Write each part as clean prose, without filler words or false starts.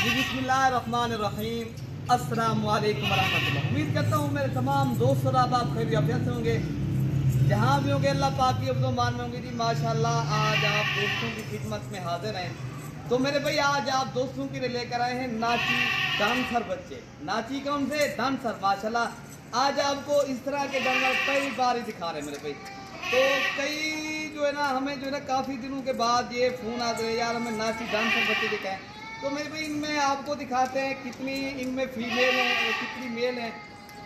जी बिस्मिल्लाहिर्रहमानिर्रहीम, अस्सलाम वालेकुम वरहमतुल्लाह। उम्मीद करता हूँ मेरे तमाम दोस्त और आप खैरियत से होंगे, जहाँ भी होंगे। अल्लाह पाक की अब्दो मान में होंगे जी माशाल्लाह। आज आप दोस्तों की खिदमत में हाजिर हैं। तो मेरे भाई आज आप दोस्तों के लिए लेकर आए हैं नाची डांसर बच्चे। नाची कौन से? डांसर माशाल्लाह। आज आपको इस तरह के जानवर पहली बार ही दिखा रहे हैं मेरे भाई। तो कई जो है ना हमें जो है ना काफ़ी दिनों के बाद ये फ़ोन आ गए यार हमें नाची डांसर बच्चे दिखाएं। तो मेरे भाई इनमें आपको दिखाते हैं कितनी इनमें फीमेल हैं और कितनी मेल हैं।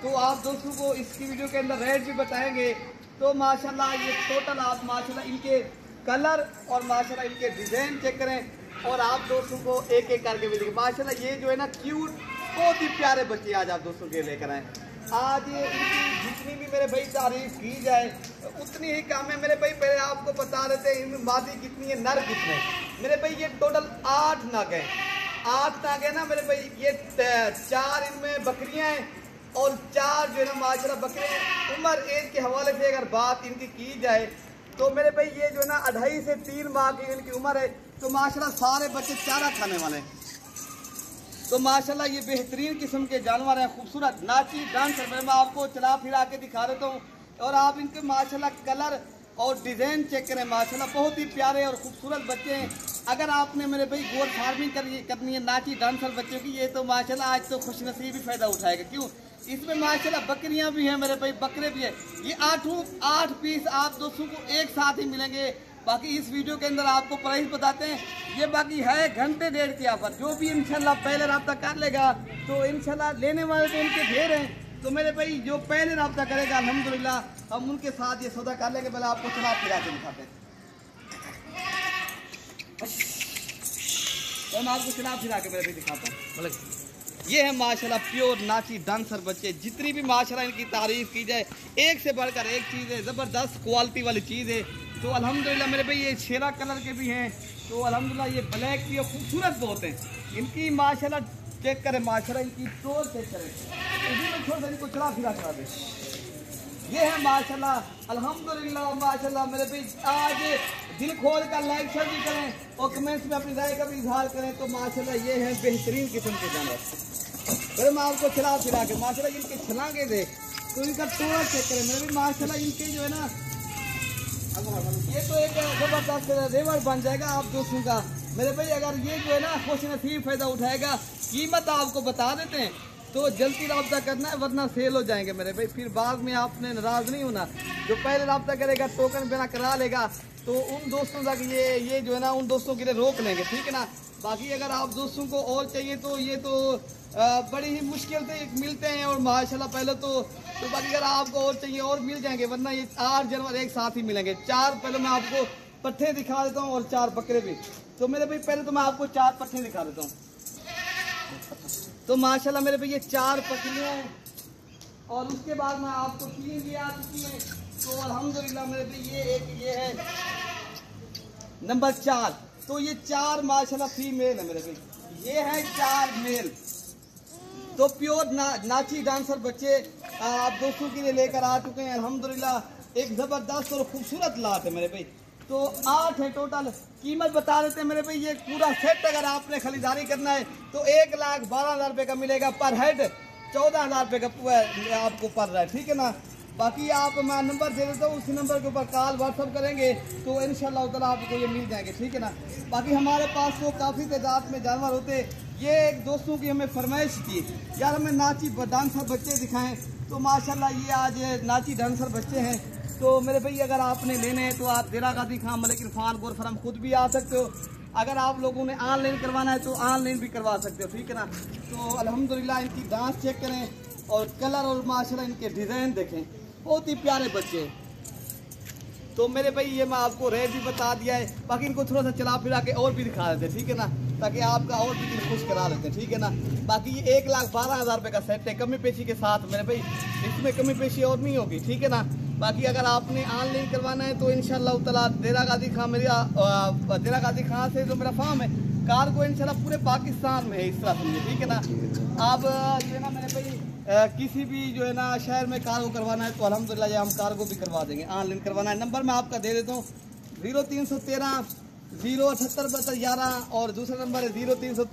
तो आप दोस्तों को इसकी वीडियो के अंदर रेट भी बताएंगे। तो माशाल्लाह ये टोटल आप माशाल्लाह इनके कलर और माशाल्लाह इनके डिज़ाइन चेक करें और आप दोस्तों को एक एक करके भी देखें। माशाल्लाह ये जो है ना क्यूट बहुत ही प्यारे बच्चे आज आप दोस्तों के लेकर आए। आज इनकी जितनी भी मेरे भाई तारीफ की जाए उतनी ही कम है मेरे भाई। पहले आपको बता देते हैं इनमें मादी कितनी है, नर कितने मेरे भाई। ये टोटल 8 नग हैं, 8 नग है ना मेरे भाई। ये 4 इनमें बकरियां हैं और 4 जो है ना माशाल्लाह बकरे। उम्र एज के हवाले से अगर बात इनकी की जाए तो मेरे भाई ये जो है ना 2.5 से 3 माह की इनकी उम्र है। तो माशाल्लाह सारे बच्चे चारा खाने वाले हैं। तो माशाल्लाह ये बेहतरीन किस्म के जानवर हैं, खूबसूरत नाची डांसर। मैं आपको चला फिरा के दिखा देता हूँ और आप इनके माशाल्लाह कलर और डिज़ाइन चेक करें। माशाल्लाह बहुत ही प्यारे और खूबसूरत बच्चे हैं। अगर आपने मेरे भाई गोर फार्मिंग करनी है नाची डांसर बच्चों की, ये तो माशाल्लाह आज तो खुशनसीब ही फ़ायदा उठाएगा। क्यों? इसमें माशाल्लाह बकरियां भी हैं मेरे भाई, बकरे भी हैं। ये 8 पीस आप दोस्तों को एक साथ ही मिलेंगे। बाकी इस वीडियो के अंदर आपको प्राइस बताते हैं। ये बाकी है घंटे डेढ़ के ऑफर। जो भी इंशाल्लाह पहले रब्ता कर लेगा तो इंशाल्लाह लेने वाले तो उनके ढेर हैं। तो मेरे भाई जो पहले रब्ता करेगा अल्हम्दुलिल्लाह हम उनके साथ ये सौदा कर लेंगे। पहले आपको चला फिरा के दिखाते हैं। तो मैं आपको चला फिरा के मेरे भाई दिखाता हूँ। ये है माशाल्लाह प्योर नाची डांसर बच्चे। जितनी भी माशाल्लाह इनकी तारीफ की जाए एक से बढ़कर एक चीज़ है, ज़बरदस्त क्वालिटी वाली चीज़ है। तो अल्हम्दुलिल्लाह मेरे भाई ये शेरा कलर के भी हैं। तो अल्हम्दुलिल्लाह ये ब्लैक भी और खूबसूरत बहुत हैं। इनकी माशाल्लाह चेक करें, माशाल्लाह इनकी टोर चेक करें। इसी में छोड़ इनको चला फिरा करा दे। ये है माशाल्लाह अल्हम्दुलिल्लाह माशाल्लाह मेरे भाई। आज दिल खोल कर लाइक शेयर भी करें और कमेंट्स में अपनी राय का भी इजहार करें। तो माशाल्लाह ये है बेहतरीन किस्म के जानवर। फिर मैं आपको चला फिरा के माशाल्लाह इनके छलांगे दे तो इनका टोर चेक करें मेरे भी। माशाल्लाह इनके जो है ना ये तो एक जबरदस्त रेवर बन जाएगा आप दोस्तों का मेरे भाई। अगर ये जो है ना खुश नसीब फायदा उठाएगा। कीमत आपको बता देते हैं तो जल्दी रब्ता करना है वरना सेल हो जाएंगे मेरे भाई। फिर बाद में आपने नाराज नहीं होना। जो पहले रब्ता करेगा टोकन बिना करा लेगा तो उन दोस्तों तक ये जो है ना उन दोस्तों के लिए रोक लेंगे, ठीक है ना। बाकी अगर आप दोस्तों को और चाहिए तो ये तो बड़ी ही मुश्किल से मिलते हैं और माशाल्लाह पहले तो बाकी अगर आपको और चाहिए और मिल जाएंगे वरना ये 8 जानवर एक साथ ही मिलेंगे। 4 पहले मैं आपको पट्ठे दिखा देता हूँ और 4 बकरे भी। तो मेरे भाई पहले तो मैं आपको 4 पट्ठे दिखा देता हूँ। तो माशाल्लाह मेरे भाई ये 4 पट्टियाँ हैं और उसके बाद मैं आपको 3 भी आ चुकी हैं। तो अल्हम्दुलिल्लाह मेरे भाई ये है नंबर 4। तो ये 4 माशाल्लाह फीमेल है मेरे भाई। ये है 4 मेल। तो प्योर नाची डांसर बच्चे आप दोस्तों के लिए लेकर आ चुके हैं अल्हम्दुलिल्लाह। एक ज़बरदस्त और खूबसूरत लात है मेरे भाई। तो 8 है टोटल। कीमत बता देते हैं मेरे भाई। ये पूरा सेट अगर आपने खरीदारी करना है तो 1,12,000 रुपये का मिलेगा पर हेड। 14,000 रुपये का आपको पड़ रहा है, ठीक है ना। बाकी आप मैं नंबर दे देता हूँ, उसी नंबर के ऊपर कॉल व्हाट्सअप करेंगे तो इंशाल्लाह ताला आपको ये मिल जाएंगे, ठीक है ना। बाकी हमारे पास तो काफ़ी तादाद में जानवर होते। ये एक दोस्तों की हमें फरमाइश थी यार हमें नाची डांसर बच्चे दिखाएं। तो माशाल्लाह ये आज नाची डांसर बच्चे हैं। तो मेरे भाई अगर आपने लेने हैं तो आप देरा गादी खां मलिक इरफान गोर फरम खुद भी आ सकते हो। अगर आप लोगों ने ऑनलाइन करवाना है तो ऑनलाइन भी करवा सकते हो, ठीक है ना। तो अल्हम्दुलिल्लाह इनकी डांस चेक करें और कलर और माशाल्लाह इनके डिज़ाइन देखें, बहुत ही प्यारे बच्चे। तो मेरे भाई ये मैं आपको रेट भी बता दिया है। बाकी इनको थोड़ा सा चला फिरा के और भी दिखा देते, ठीक है ना, ताकि आपका और भी दिल खुश करा लेते, ठीक है ना। बाकी ये 1,12,000 रुपये का सेट है कमी पेशी के साथ मेरे भाई। इसमें कमी पेशी और नहीं होगी, ठीक है ना। बाकी अगर आपने ऑनलाइन करवाना है तो इंशाल्लाह ताला देरा गादी खां से जो मेरा फार्म है कार्गो इंशाल्लाह पूरे पाकिस्तान में है इस तरह समझे, ठीक है ना। आप जो है ना मेरे भाई किसी भी जो है ना शहर में कार्गो करवाना है तो अल्हम्दुलिल्लाह हम कार्गो भी करवा देंगे। ऑनलाइन करवाना है नंबर मैं आपका दे देता हूँ 0313 078 72 11 और दूसरा नंबर है 0313